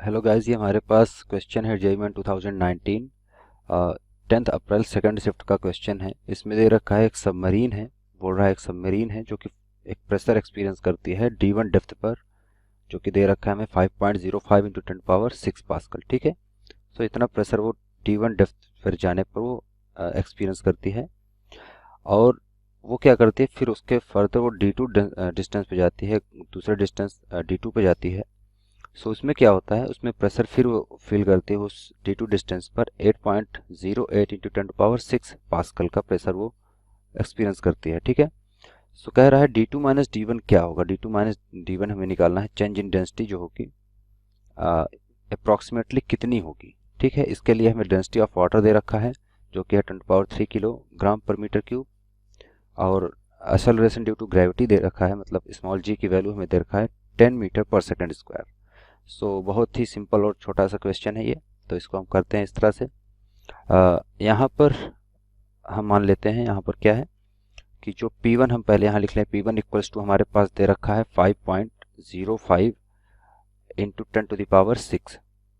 Hello guys, ये हमारे पास question है जेईई 2019 10 अप्रैल सेकंड शिफ्ट का क्वेश्चन है। इसमें दे रखा है एक सबमरीन है, बोल रहा है एक सबमरीन है जो कि एक प्रेशर एक्सपीरियंस करती है D1 डेप्थ पर, जो कि दे रखा है हमें 5.05 इंटू 10⁻6 पास्कल। ठीक है, तो इतना प्रेशर वो D1 डेप्थ पर जाने पर वो एक्सपीरियंस करती है। और वो क्या करती है, फिर उसके फर्दर वो D2 डिस्टेंस पे जाती है, दूसरे डिस्टेंस D2 पे जाती है। सो इसमें क्या होता है, उसमें प्रेशर फिर वो फील करती है उस D2 डिस्टेंस पर 8.08 इंटू 10⁻6 पास्कल का प्रेशर वो एक्सपीरियंस करती है। ठीक है, सो कह रहा है D2 माइनस D1 क्या होगा। D2 माइनस D1 हमें निकालना है, चेंज इन डेंसिटी जो होगी अप्रॉक्सीमेटली कितनी होगी। ठीक है, इसके लिए हमें डेंसिटी ऑफ वाटर दे रखा है जो कि है 10⁻3 किलोग्राम पर मीटर क्यूब, और एक्सेलरेशन ड्यू टू ग्रेविटी दे रखा है, मतलब स्मॉल g की वैल्यू हमें दे रखा है 10 मीटर पर सेकंड स्क्वायर। सो बहुत ही सिंपल और छोटा सा क्वेश्चन है ये, तो इसको हम करते हैं इस तरह से। यहाँ पर हम मान लेते हैं, यहाँ पर क्या है कि जो P1 हम पहले यहाँ लिख लें, P1 इक्वल्स टू हमारे पास दे रखा है 5.05 इंटू 10⁻6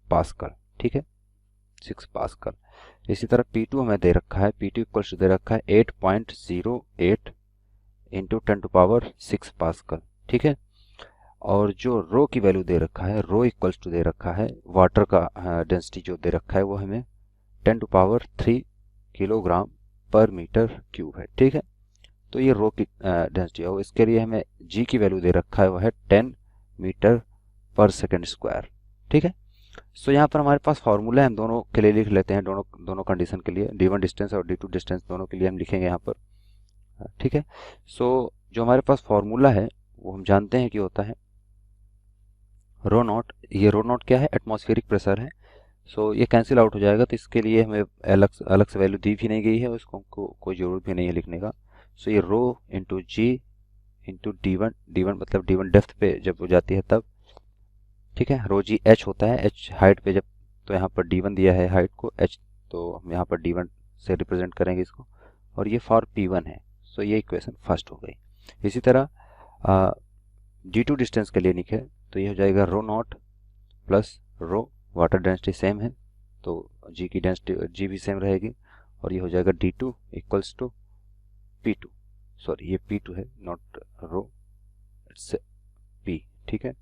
पास्कल। ठीक है, 6 पास्कल। इसी तरह P2 हमें दे रखा है, P2 इक्वल्स टू दे रखा है 8.08 इंटू 10⁻6 पास्कल। ठीक है, और जो रो की वैल्यू दे रखा है, रो इक्वल्स टू दे रखा है वाटर का डेंसिटी जो दे रखा है वो हमें 10⁻3 किलोग्राम पर मीटर क्यूब है। ठीक है, तो ये रो की डेंसिटी है, और इसके लिए हमें जी की वैल्यू दे रखा है वो है 10 मीटर पर सेकेंड स्क्वायर। ठीक है, सो यहाँ पर हमारे पास फॉर्मूला है, हम दोनों के लिए लिख लेते हैं, दोनों कंडीशन के लिए, D1 डिस्टेंस और D2 डिस्टेंस दोनों के लिए हम लिखेंगे यहाँ पर। ठीक है, सो जो हमारे पास फॉर्मूला है वो हम जानते हैं कि होता है रो नॉट। ये रो नॉट क्या है, एटमॉस्फेरिक प्रेशर है। सो ये कैंसिल आउट हो जाएगा, तो इसके लिए हमें अलग अलग से वैल्यू दी भी नहीं गई है, उसको हमको कोई ज़रूरत भी नहीं है लिखने का। सो ये रो इंटू जी इंटू D1 मतलब D1 डेप्थ पे जब हो जाती है तब। ठीक है, रो जी एच होता है, एच हाइट पे जब, तो यहाँ पर D1 दिया है हाइट को एच, तो हम यहाँ पर D1 से रिप्रेजेंट करेंगे इसको, और ये फॉर P1 है। सो ये इक्वेशन फर्स्ट हो गई। इसी तरह D2 डिस्टेंस के लिए लिखे तो ये हो जाएगा rho naught plus rho, water density same है तो जी की डेंसिटी जी भी सेम रहेगी, और ये हो जाएगा D2 equals to P2, sorry ये P2 है नॉट रो, इट्स P। ठीक है,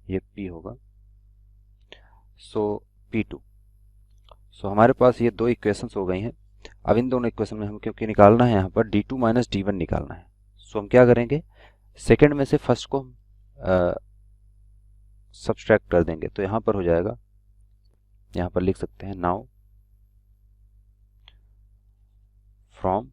ये P होगा, सो P2। सो हमारे पास ये दो इक्वेशंस हो गई हैं। अब इन दोनों इक्वेशन में हम क्योंकि निकालना है यहाँ पर D2 माइनस D1 निकालना है, सो हम क्या करेंगे, सेकेंड में से फर्स्ट को हम सब्सट्रैक्ट कर देंगे, तो यहाँ पर हो जाएगा, यहाँ पर लिख सकते हैं now from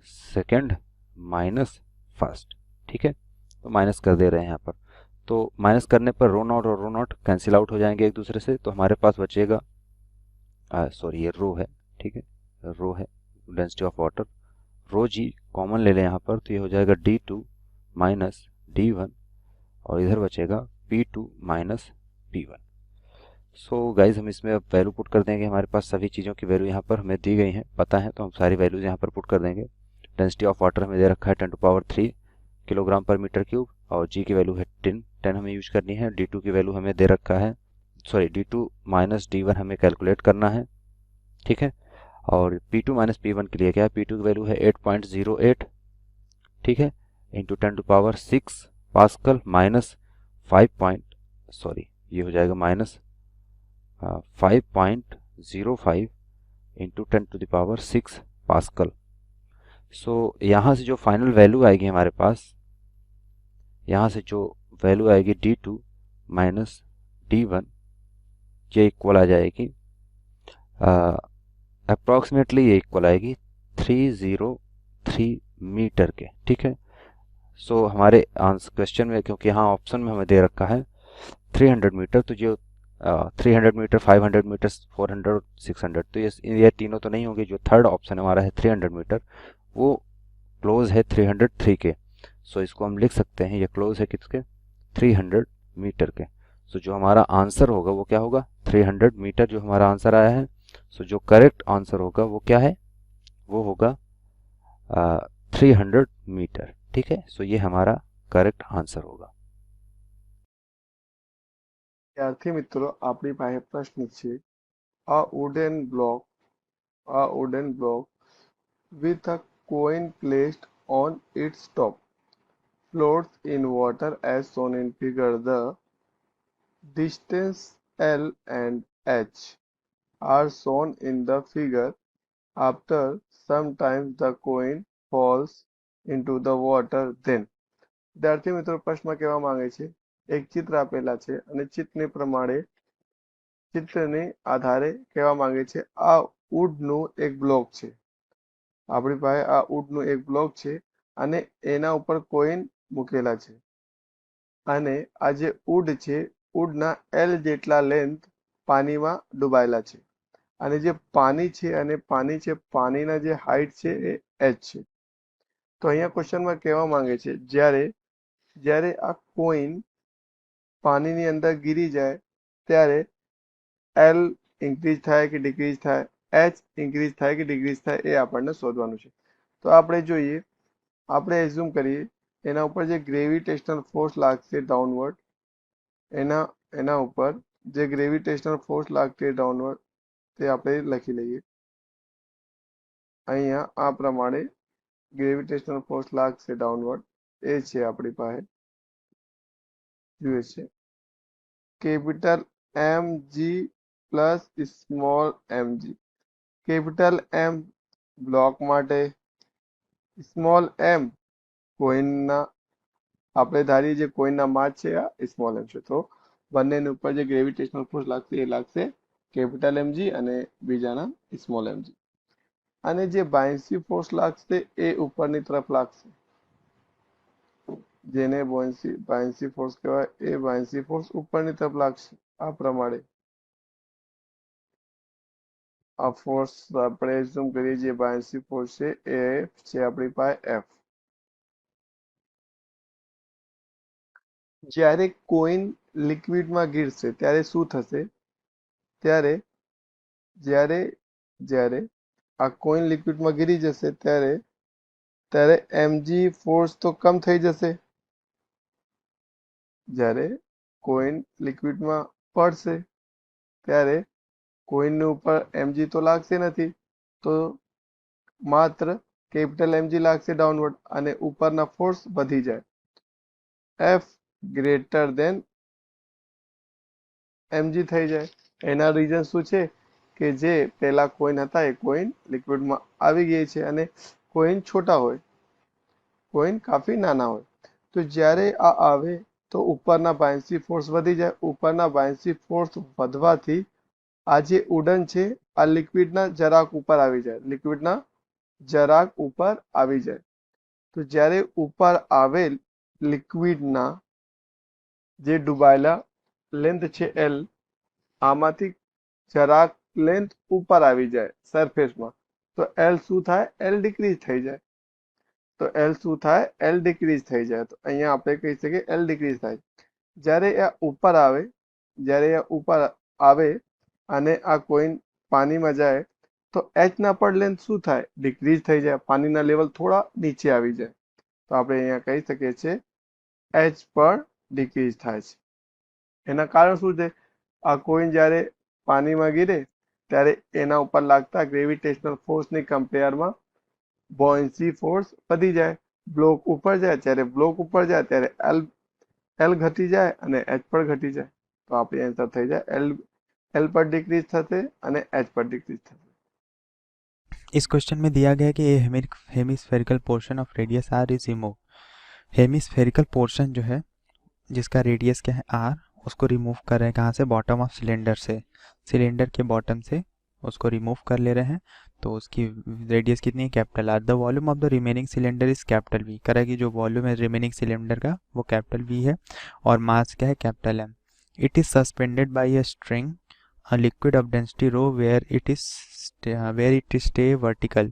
second minus first. ठीक है, तो माइनस कर दे रहे हैं यहाँ पर, तो माइनस करने पर रो नॉट और रो नॉट कैंसिल आउट हो जाएंगे एक दूसरे से, तो हमारे पास बचेगा, सॉरी ये रो है, ठीक है, रो है density of water, rho g common ले लें यहाँ पर, तो ये हो जाएगा D2 माइनस D1, और इधर बचेगा P2 minus P1। So guys हम इसमें अब वैल्यू पुट कर देंगे, हमारे पास सभी चीज़ों की वैल्यू यहाँ पर हमें दी गई हैं, पता है, तो हम सारी वैल्यूज यहाँ पर पुट कर देंगे। डेंसिटी ऑफ वाटर हमें दे रखा है 10⁻3 किलोग्राम पर मीटर क्यूब, और जी की वैल्यू है 10 हमें यूज करनी है। D2 की वैल्यू हमें दे रखा है, सॉरी D2 माइनस D1 हमें कैलकुलेट करना है। ठीक है, और P2 माइनस P1 के लिए क्या है, P2 की वैल्यू है 8.08, ठीक है, इंटू 10⁻6 पास्कल माइनस 5, ये हो जाएगा माइनस 5.05 इंटू 10⁻6 पास्कल। सो यहाँ से जो फाइनल वैल्यू आएगी हमारे पास, यहाँ से जो वैल्यू आएगी D2 माइनस D1, ये इक्वल आ जाएगी अप्रॉक्सीमेटली, ये इक्वल आएगी 303 मीटर के। ठीक है, सो हमारे आंसर क्वेश्चन में, क्योंकि यहाँ ऑप्शन में हमें दे रखा है 300 मीटर, तो जो 300 मीटर, 500 मीटर, 400, 600, तो ये तीनों तो नहीं होंगे। जो थर्ड ऑप्शन हमारा है 300 मीटर, वो क्लोज है 303 के। सो इसको हम लिख सकते हैं, ये क्लोज है किसके, 300 मीटर के। सो जो हमारा आंसर होगा वो क्या होगा, 300 मीटर जो हमारा आंसर आया है। सो जो करेक्ट आंसर होगा वो क्या है, वो होगा 300 मीटर। ठीक है, सो ये हमारा करेक्ट आंसर होगा। ત્યારથી મિત્રો આપણી પાસે પ્રશ્ન છે, a wooden block with a coin placed on its top floats in water as shown in figure. The distance L and H are shown in the figure. After some time the coin falls into the water. Then વિદ્યાર્થી મિત્રો પ્રશ્ન કહેવા માંગે છે, એક ચિત્ર આપેલા છે અને ચિત્રને આધારે કહેવા માંગે છે આ વુડનું એક બ્લોક છે. આપણી પાસે આ વુડનું એક બ્લોક છે અને એના ઉપર કોઈન મૂકેલા છે અને આ જે વુડ છે વુડના એલ જેટલા લેન્થ પાણીમાં ડૂબાયેલા છે અને જે પાણી છે પાણીના જે હાઈટ છે એ એચ છે. તો અહીંયા ક્વેશ્ચનમાં કહેવા માંગે છે જ્યારે આ કોઈન પાણીની અંદર ગીરી જાય ત્યારે એલ ઇન્ક્રીઝ થાય કે ડિક્રીઝ થાય, એચ ઇન્ક્રીઝ થાય કે ડિક્રીઝ થાય એ આપણને શોધવાનું છે. તો આપણે જોઈએ, આપણે એઝ્યુમ કરીએ એના ઉપર જે ગ્રેવિટેશનલ ફોર્સ લાગશે ડાઉનવર્ડ, એના ઉપર જે ગ્રેવિટેશનલ ફોર્સ લાગશે ડાઉનવર્ડ તે આપણે લખી લઈએ. અહીંયા આ પ્રમાણે ગ્રેવિટેશનલ ફોર્સ લાગશે ડાઉનવર્ડ એ છે આપણી પાસે જોઈએ છે capital M g plus small m g. Capital M block માટે, સ્મોલ એમ કોઈનના, આપણે ધારીએ જે કોઈનના માસ છે આ સ્મોલ એમ છે. તો બંનેની ઉપર જે ગ્રેવિટેશનલ ફોર્સ લાગશે એ લાગશે કેપિટલ એમજી અને બીજાના સ્મોલ એમજી. અને જે બાયન્સી ફોર્સ લાગશે એ ઉપરની તરફ લાગશે, જેને બાયન્સી ફોર્સ કહેવાય એ બાયન્સી ફોર્સ ઉપરની તરફ લાગશે. આ પ્રમાણે આ ફોર્સ આપણે એઝ્યુમ કરીએ જે બાયન્સી ફોર્સ છે એ છે આપણી પાસે એફ. જ્યારે કોઈન લિક્વિડમાં ગીરશે ત્યારે શું થશે? જ્યારે આ કોઈન લિક્વિડમાં ગીરી જશે ત્યારે એમજી ફોર્સ તો કમ થઈ જશે. જ્યારે કોઈન લિક્વિડમાં પડશે ત્યારે કોઈનની ઉપર એમજી તો લાગશે નથી, તો માત્ર કેપિટલ એમજી લાગશે ડાઉનવર્ડ અને ઉપરના ફોર્સ વધી જાય. એફ ગ્રેટર દેન એમજી થઈ જાય. એના રીઝન શું છે કે જે પેલા કોઈન હતા એ કોઈન લિક્વિડમાં આવી ગઈ છે અને કોઈન છોટા હોય, કોઈન કાફી નાના હોય. તો જ્યારે આ આવે તો ઉપરના બાયન્સી ફોર્સ વધી જાય. ઉપરના બાયન્સી ફોર્સ વધવાથી આ જે ઉડન છે આ લિક્વિડના જરાક ઉપર આવી જાય, તો જ્યારે ઉપર આવેલ લિક્વિડના જે ડૂબાયેલા લેન્થ છે એલ, આમાંથી જરાક લેન્થ ઉપર આવી જાય સરફેસમાં, તો એલ શું થાય? એલ ડિક્રીઝ થઈ જાય. તો એલ શું થાય? એલ ડિક્રીઝ થઈ જાય. તો અહીંયા આપણે કહી શકીએ એલ ડિક્રીઝ થાય. જ્યારે આ ઉપર આવે અને આ કોઈન પાણીમાં જાય તો એચ ના પર લેન્થ શું થાય? ડિક્રીઝ થઈ જાય. પાણીના લેવલ થોડા નીચે આવી જાય. તો આપણે અહીંયા કહી શકીએ છીએ એચ પર ડિક્રીઝ થાય છે. એના કારણ શું છે? આ કોઈન જ્યારે પાણીમાં ગીરે ત્યારે એના ઉપર લાગતા ગ્રેવિટેશનલ ફોર્સની કમ્પેરમાં બોયન્સી ફોર્સ વધી જાય. બ્લોક ઉપર જાય ત્યારે એલ ઘટી જાય અને એચ પર ઘટી જાય. તો આપણી આન્સર થઈ જાય એલ પર ડિક્રીઝ થશે અને એચ પર ડિક્રીઝ થશે. इस क्वेश्चन में दिया गया है कि hemispherical portion of radius R is remove. Hemispherical portion जो है जिसका रेडियस क्या है आर, उसको रिमूव कर रहे हैं कहाँ से? बॉटम ऑफ सिलेंडर से. सिलेंडर के बॉटम से उसको रिमूव कर ले रहे हैं. तो उसकी रेडियस कितनी है? Capital R. The volume of the remaining cylinder is capital V. करें कि जो वॉल्यूम है रिमेनिंग सिलेंडर का वो कैपिटल वी है और मास क्या है? Capital M. It is suspended by a string a liquid of density rho where it is stay vertical.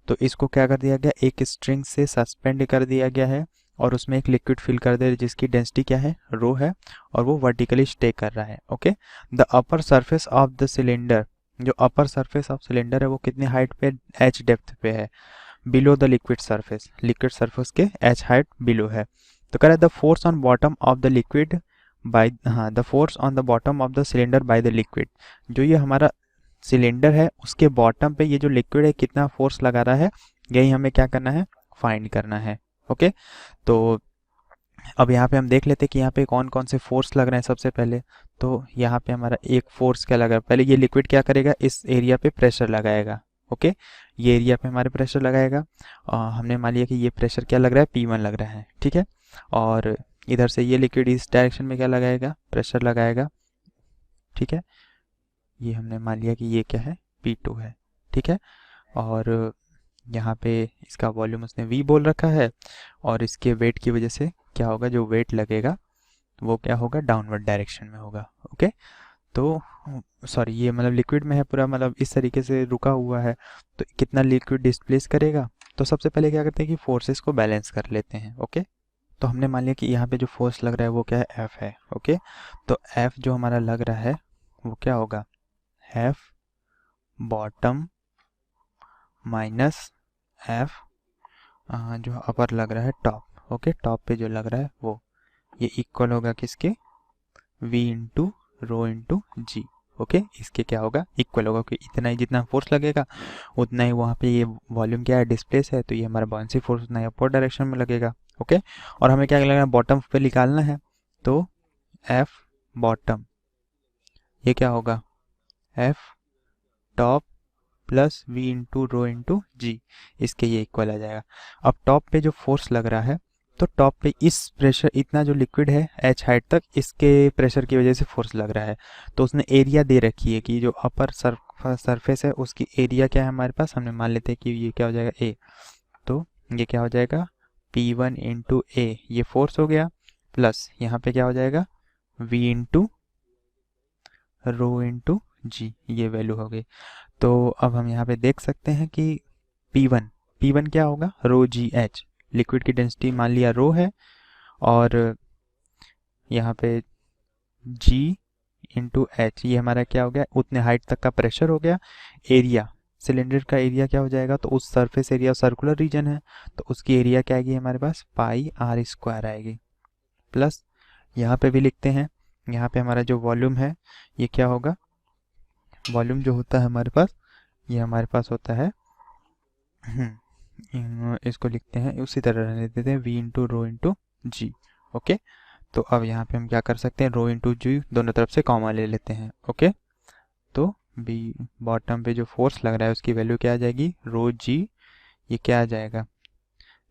तो इसको क्या कर दिया गया? एक स्ट्रिंग से सस्पेंड कर दिया गया है और उसमें एक लिक्विड फिल कर दे जिसकी डेंसिटी क्या है? रो है और वो वर्टिकली स्टे कर रहा है. Okay. The upper surface of the cylinder, जो अपर सरफेस ऑफ सिलेंडर है वो कितनी हाइट पे? एच डेप्थ पे है, बिलो द लिक्विड सरफेस के एच हाइट बिलो है. तो कह रहा है the force on bottom of the liquid by the force on the bottom of the cylinder by the liquid. जो ये हमारा सिलेंडर है उसके बॉटम पे ये जो लिक्विड है कितना फोर्स लगा रहा है, यही हमें क्या करना है, फाइंड करना है। ओके, तो अब यहाँ पे हम देख लेते हैं कि यहाँ पे कौन कौन से फोर्स लग रहे हैं। सबसे पहले तो यहाँ पे हमारा एक फोर्स क्या लग रहा है, पहले ये लिक्विड क्या करेगा, इस एरिया पे प्रेशर लगाएगा। ओके, ये एरिया पे हमारे प्रेशर लगाएगा। हमने मान लिया कि ये प्रेशर क्या लग रहा है, P1 लग रहा है, ठीक है। और इधर से ये लिक्विड इस डायरेक्शन में क्या लगाएगा, प्रेशर लगाएगा, ठीक है। ये हमने मान लिया कि ये क्या है, P2 है, ठीक है। और यहाँ पे इसका वॉल्यूम उसने V बोल रखा है, और इसके वेट की वजह से क्या होगा, जो वेट लगेगा वो क्या होगा, डाउनवर्ड डायरेक्शन में होगा। ओके, तो सॉरी ये मतलब लिक्विड में है पूरा, मतलब इस तरीके से रुका हुआ है, तो कितना लिक्विड डिस्प्लेस करेगा। तो सबसे पहले क्या करते हैं कि फोर्सेस को बैलेंस कर लेते हैं। ओके, तो हमने मान लिया कि यहाँ पे जो फोर्स लग रहा है वो क्या है, F है। ओके, तो F जो हमारा लग रहा है वो क्या होगा, F बॉटम माइनस F जो अपर लग रहा है टॉप। ओके, टॉप पे जो लग रहा है वो, ये इक्वल होगा किसके, V इंटू रो इंटू जी। ओके, इसके क्या होगा, इक्वल होगा, कि इतना ही जितना फोर्स लगेगा उतना ही वहाँ पे ये वॉल्यूम क्या है, डिस्प्लेस है, तो ये हमारा बाउंसी फोर्स उतना ही अपर डायरेक्शन में लगेगा। ओके, और हमें क्या लगना है, बॉटम पे निकालना है, तो F बॉटम ये क्या होगा, F top plus V into rho into g, इसके ये इक्वल आ जाएगा। अब टॉप पे जो फोर्स लग रहा है, तो टॉप पे इस प्रेशर, इतना जो लिक्विड है H हाइट तक, इसके प्रेशर की वजह से फोर्स लग रहा है। तो उसने एरिया दे रखी है कि जो अपर सरफेस है उसकी एरिया क्या है हमारे पास, हमने मान लेते हैं कि ये क्या हो जाएगा, A। तो ये क्या हो जाएगा, P1 इंटू A, ये फोर्स हो गया, प्लस यहाँ पे क्या हो जाएगा, V इंटू रो इंटू जी, ये वैल्यू हो गई। तो अब हम यहाँ पे देख सकते हैं कि P1 क्या होगा, रो जी एच, लिक्विड की डेंसिटी मान लिया रो है, और यहाँ पे G इंटू एच, ये हमारा क्या हो गया, उतने हाइट तक का प्रेशर हो गया। एरिया, सिलेंडर का एरिया क्या हो जाएगा, तो उस सरफेस एरिया सर्कुलर रीजन है, तो उसकी एरिया क्या आएगी हमारे पास, पाई आर स्क्वायर आएगी। प्लस यहाँ पे भी लिखते हैं, यहाँ पे हमारा जो वॉल्यूम है ये क्या होगा, वॉल्यूम जो होता है हमारे पास, ये हमारे पास होता है इसको लिखते हैं उसी तरह रहने देते हैं, V इंटू रो इंटू जी। ओके, तो अब यहाँ पे हम क्या कर सकते हैं, रो इंटू जी दोनों तरफ से कॉमा ले लेते हैं। ओके, तो B बॉटम पे जो फोर्स लग रहा है उसकी वैल्यू क्या आ जाएगी, रो जी, ये क्या आ जाएगा,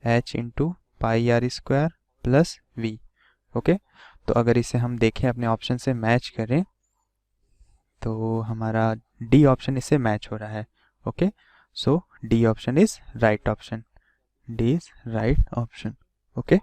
H into pi R square plus V। Okay, तो अगर इसे हम देखें अपने ऑप्शन से मैच करें, तो हमारा डी ऑप्शन इससे मैच हो रहा है। Okay, so D option is right option, D is right option. Okay.